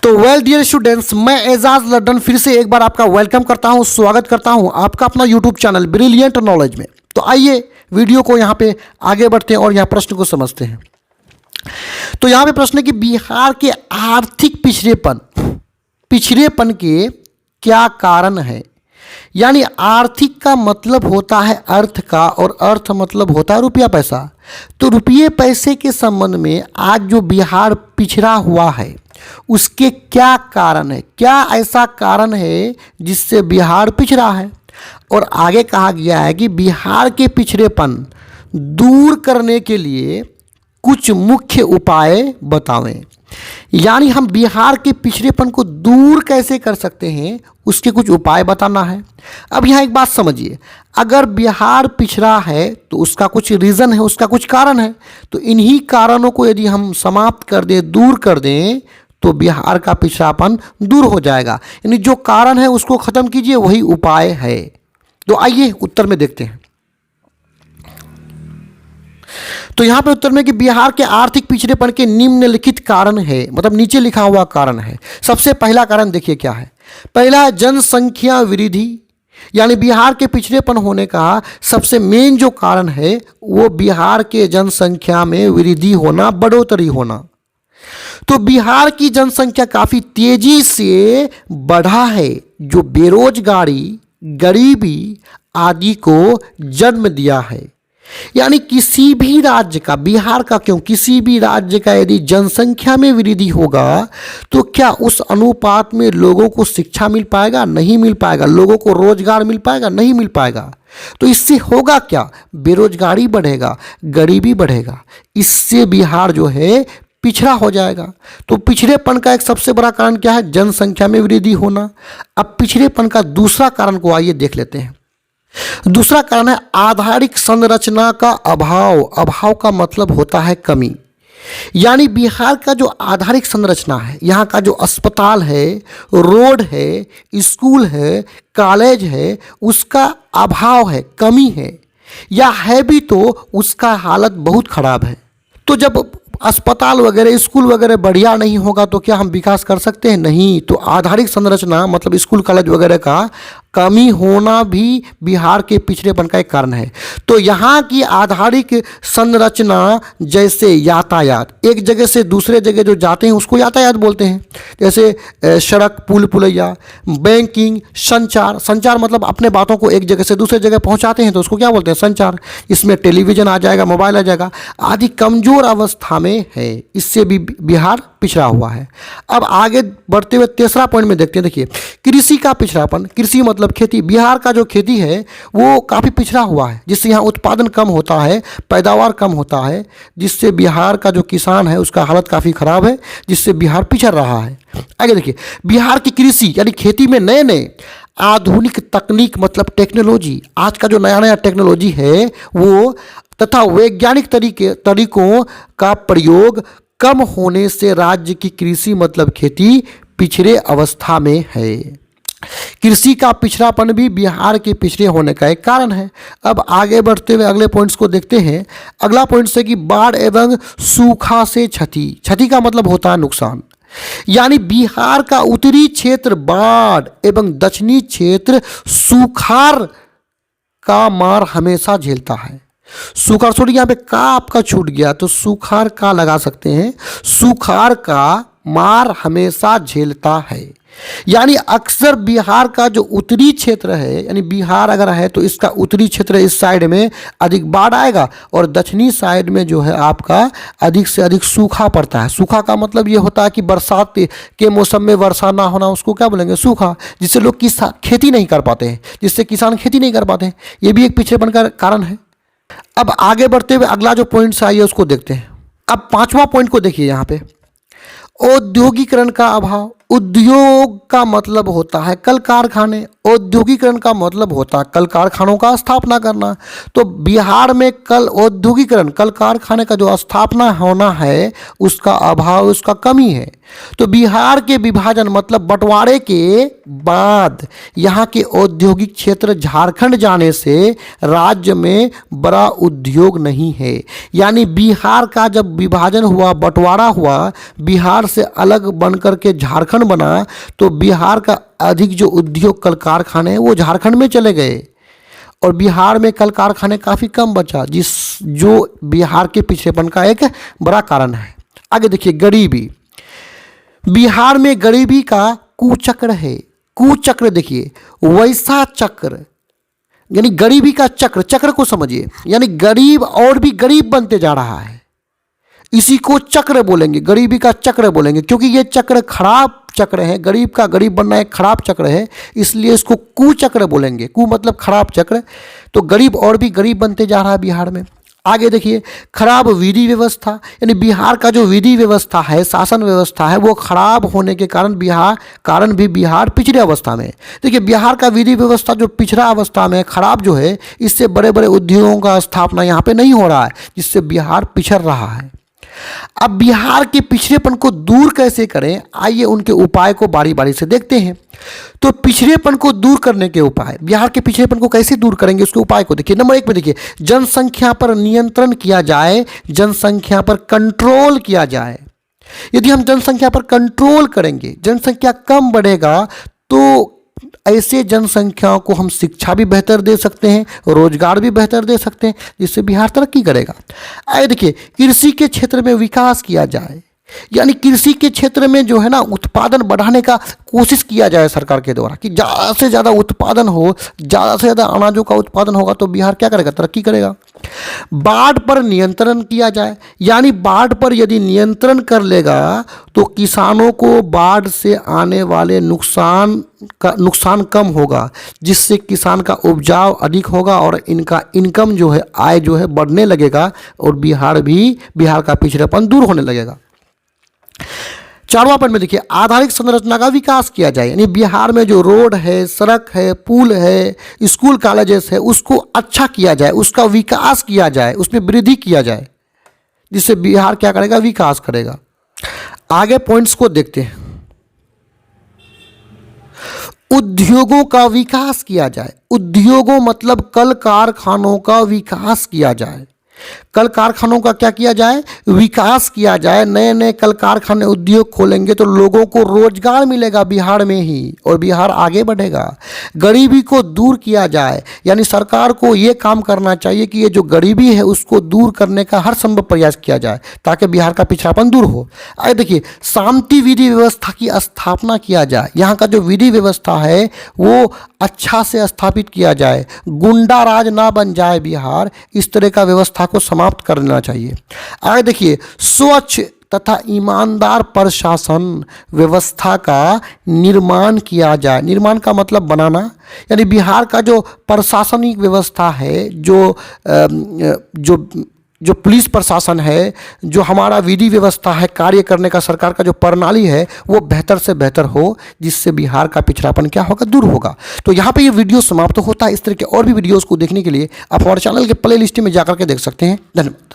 तो well dear students, मैं एजाज लड्डन फिर से एक बार आपका वेलकम करता हूं, स्वागत करता हूं आपका अपना यूट्यूब चैनल ब्रिलियंट नॉलेज में। तो आइए वीडियो को यहां पे आगे बढ़ते हैं और यहां प्रश्न को समझते हैं। तो यहां पे प्रश्न है कि बिहार के आर्थिक पिछड़ेपन के क्या कारण है। यानी आर्थिक का मतलब होता है अर्थ का, और अर्थ मतलब होता है रुपया पैसा। तो रुपये पैसे के संबंध में आज जो बिहार पिछड़ा हुआ है उसके क्या कारण है, क्या ऐसा कारण है जिससे बिहार पिछड़ा है। और आगे कहा गया है कि बिहार के पिछड़ेपन दूर करने के लिए कुछ मुख्य उपाय बतावें। यानी हम बिहार के पिछड़ेपन को दूर कैसे कर सकते हैं, उसके कुछ उपाय बताना है। अब यहाँ एक बात समझिए, अगर बिहार पिछड़ा है तो उसका कुछ रीज़न है, उसका कुछ कारण है। तो इन्हीं कारणों को यदि हम समाप्त कर दें, दूर कर दें, तो बिहार का पिछड़ापन दूर हो जाएगा। यानी जो कारण है उसको ख़त्म कीजिए, वही उपाय है। तो आइए उत्तर में देखते हैं। तो यहाँ पे उत्तर में कि बिहार के आर्थिक पिछड़ेपन के निम्नलिखित कारण है, मतलब नीचे लिखा हुआ कारण है। सबसे पहला कारण देखिए क्या है। पहला है जनसंख्या वृद्धि। यानी बिहार के पिछड़ेपन होने का सबसे मेन जो कारण है वो बिहार के जनसंख्या में वृद्धि होना, बढ़ोतरी होना। तो बिहार की जनसंख्या काफ़ी तेजी से बढ़ा है, जो बेरोजगारी, गरीबी आदि को जन्म दिया है। यानी किसी भी राज्य का, बिहार का क्यों, किसी भी राज्य का यदि जनसंख्या में वृद्धि होगा तो क्या उस अनुपात में लोगों को शिक्षा मिल पाएगा? नहीं मिल पाएगा। लोगों को रोजगार मिल पाएगा? नहीं मिल पाएगा। तो इससे होगा क्या? बेरोजगारी बढ़ेगा, गरीबी बढ़ेगा। इससे बिहार जो है पिछड़ा हो जाएगा। तो पिछड़ेपन का एक सबसे बड़ा कारण क्या है? जनसंख्या में वृद्धि होना। अब पिछड़ेपन का दूसरा कारण को आइए देख लेते हैं। दूसरा कारण है आधारिक संरचना का अभाव। अभाव का मतलब होता है कमी। यानी बिहार का जो आधारिक संरचना है, यहाँ का जो अस्पताल है, रोड है, स्कूल है, कॉलेज है, उसका अभाव है, कमी है, या है भी तो उसका हालत बहुत खराब है। तो जब अस्पताल वगैरह, स्कूल वगैरह बढ़िया नहीं होगा तो क्या हम विकास कर सकते हैं? नहीं। तो आधारिक संरचना मतलब स्कूल कॉलेज वगैरह का कमी होना भी बिहार के पिछड़ेपन का एक कारण है। तो यहाँ की आधारिक संरचना जैसे यातायात, एक जगह से दूसरे जगह जो जाते हैं उसको यातायात बोलते हैं। जैसे सड़क, पुल, पुलैया, बैंकिंग, संचार। संचार मतलब अपने बातों को एक जगह से दूसरे जगह पहुँचाते हैं तो उसको क्या बोलते हैं? संचार। इसमें टेलीविज़न आ जाएगा, मोबाइल आ जाएगा, आदि कमज़ोर अवस्था में है। इससे भी बिहार पिछड़ा हुआ है। अब आगे बढ़ते हुए तीसरा पॉइंट में देखते हैं। देखिए, कृषि का पिछड़ापन। कृषि मतलब खेती। बिहार का जो खेती है वो काफ़ी पिछड़ा हुआ है, जिससे यहाँ उत्पादन कम होता है, पैदावार कम होता है, जिससे बिहार का जो किसान है उसका हालत काफ़ी ख़राब है, जिससे बिहार पिछड़ रहा है। आगे देखिए, बिहार की कृषि यानी खेती में नए नए आधुनिक तकनीक मतलब टेक्नोलॉजी, आज का जो नया नया टेक्नोलॉजी है वो, तथा वैज्ञानिक तरीकों का प्रयोग कम होने से राज्य की कृषि मतलब खेती पिछड़े अवस्था में है। कृषि का पिछड़ापन भी बिहार के पिछड़े होने का एक कारण है। अब आगे बढ़ते हुए अगले पॉइंट्स को देखते हैं। अगला पॉइंट से कि बाढ़ एवं सूखा से क्षति। क्षति का मतलब होता है नुकसान। यानी बिहार का उत्तरी क्षेत्र बाढ़ एवं दक्षिणी क्षेत्र सूखाड़ का मार हमेशा झेलता है। सूखाड़, छोड़िए यहाँ पे का आपका छूट गया तो सूखाड़ का लगा सकते हैं। सूखाड़ का मार हमेशा झेलता है। यानी अक्सर बिहार का जो उत्तरी क्षेत्र है, यानी बिहार अगर है तो इसका उत्तरी क्षेत्र, इस साइड में अधिक बाढ़ आएगा और दक्षिणी साइड में जो है आपका अधिक से अधिक सूखा पड़ता है। सूखा का मतलब ये होता है कि बरसात के मौसम में वर्षा ना होना, उसको क्या बोलेंगे? सूखा। जिससे लोग खेती नहीं कर पाते हैं, जिससे किसान खेती नहीं कर पाते हैं। ये भी एक पिछड़ेपन का कारण है। अब आगे बढ़ते हुए अगला जो पॉइंट आइए उसको देखते हैं। अब पांचवा पॉइंट को देखिए यहाँ पे, औद्योगिकरण का अभाव। उद्योग का मतलब होता है कल कारखाने, औद्योगिकरण का मतलब होता है कल कारखानों का स्थापना करना। तो बिहार में कल औद्योगिकरण, कल कारखाने का जो स्थापना होना है उसका अभाव, उसका कमी है। तो बिहार के विभाजन मतलब बंटवारे के बाद यहाँ के औद्योगिक क्षेत्र झारखंड जाने से राज्य में बड़ा उद्योग नहीं है। यानी बिहार का जब विभाजन हुआ, बंटवारा हुआ, बिहार से अलग बन करके झारखंड बना, तो बिहार का अधिक जो उद्योग कल कारखाने हैं वो झारखंड में चले गए और बिहार में कल कारखाने काफ़ी कम बचा, जो बिहार के पिछड़ेपन का एक बड़ा कारण है। आगे देखिए, गरीबी। बिहार में गरीबी का कुचक्र है। कुचक्र देखिए, वैसा चक्र, यानी गरीबी का चक्र, चक्र को समझिए, यानी गरीब और भी गरीब बनते जा रहा है। इसी को चक्र बोलेंगे, गरीबी का चक्र बोलेंगे, क्योंकि ये चक्र खराब चक्र है। गरीब का गरीब बनना एक खराब चक्र है, इसलिए इसको कुचक्र बोलेंगे। कु मतलब खराब चक्र। तो गरीब और भी गरीब बनते जा रहा है बिहार में। आगे देखिए, खराब विधि व्यवस्था, यानी बिहार का जो विधि व्यवस्था है, शासन व्यवस्था है, वो खराब होने के कारण बिहार पिछड़े अवस्था में है। देखिए, बिहार का विधि व्यवस्था जो पिछड़ा अवस्था में खराब जो है, इससे बड़े बड़े उद्योगों का स्थापना यहाँ पे नहीं हो रहा है, जिससे बिहार पिछड़ रहा है। अब बिहार के पिछड़ेपन को दूर कैसे करें, आइए उनके उपाय को बारी बारी से देखते हैं। तो पिछड़ेपन को दूर करने के उपाय, बिहार के पिछड़ेपन को कैसे दूर करेंगे उसके उपाय को देखिए। नंबर 1 पे देखिए, जनसंख्या पर नियंत्रण किया जाए, जनसंख्या पर कंट्रोल किया जाए। यदि हम जनसंख्या पर कंट्रोल करेंगे, जनसंख्या कम बढ़ेगा, तो ऐसे जनसंख्याओं को हम शिक्षा भी बेहतर दे सकते हैं, रोजगार भी बेहतर दे सकते हैं, जिससे बिहार तरक्की करेगा। आइए देखिए, कृषि के क्षेत्र में विकास किया जाए, यानी कृषि के क्षेत्र में जो है ना, उत्पादन बढ़ाने का कोशिश किया जाए सरकार के द्वारा, कि ज़्यादा से ज़्यादा उत्पादन हो, ज़्यादा से ज़्यादा अनाजों का उत्पादन होगा तो बिहार क्या करेगा, तरक्की करेगा। बाढ़ पर नियंत्रण किया जाए, यानी बाढ़ पर यदि नियंत्रण कर लेगा तो किसानों को बाढ़ से आने वाले नुकसान कम होगा, जिससे किसान का उपजाव अधिक होगा और इनका इनकम जो है, आय जो है बढ़ने लगेगा और बिहार का पिछड़ेपन दूर होने लगेगा। 4वां पॉइंट में देखिए, आधारिक संरचना का विकास किया जाए, यानी बिहार में जो रोड है, सड़क है, पुल है, स्कूल कॉलेजेस है, उसको अच्छा किया जाए, उसका विकास किया जाए, उसमें वृद्धि किया जाए, जिससे बिहार क्या करेगा, विकास करेगा। आगे पॉइंट्स को देखते हैं। उद्योगों का विकास किया जाए, उद्योगों मतलब कल कारखानों का विकास किया जाए। कल कारखानों का क्या किया जाए, विकास किया जाए। नए नए कल कारखाने उद्योग खोलेंगे तो लोगों को रोजगार मिलेगा बिहार में ही, और बिहार आगे बढ़ेगा। गरीबी को दूर किया जाए, यानी सरकार को ये काम करना चाहिए कि ये जो गरीबी है उसको दूर करने का हर संभव प्रयास किया जाए, ताकि बिहार का पिछड़ापन दूर हो। आइए देखिए, शांति विधि व्यवस्था की स्थापना किया जाए, यहाँ का जो विधि व्यवस्था है वो अच्छा से स्थापित किया जाए, गुंडा राज ना बन जाए बिहार, इस तरह का व्यवस्था को समाप्त करना चाहिए। आगे देखिए, स्वच्छ तथा ईमानदार प्रशासन व्यवस्था का निर्माण किया जाए। निर्माण का मतलब बनाना, यानी बिहार का जो प्रशासनिक व्यवस्था है, जो पुलिस प्रशासन है, जो हमारा विधि व्यवस्था है, कार्य करने का सरकार का जो प्रणाली है, वो बेहतर से बेहतर हो, जिससे बिहार का पिछड़ापन क्या होगा, दूर होगा। तो यहाँ पे ये वीडियो समाप्त होता है। इस तरह के और भी वीडियोस को देखने के लिए आप हमारे चैनल के प्ले लिस्ट में जाकर के देख सकते हैं। धन्यवाद।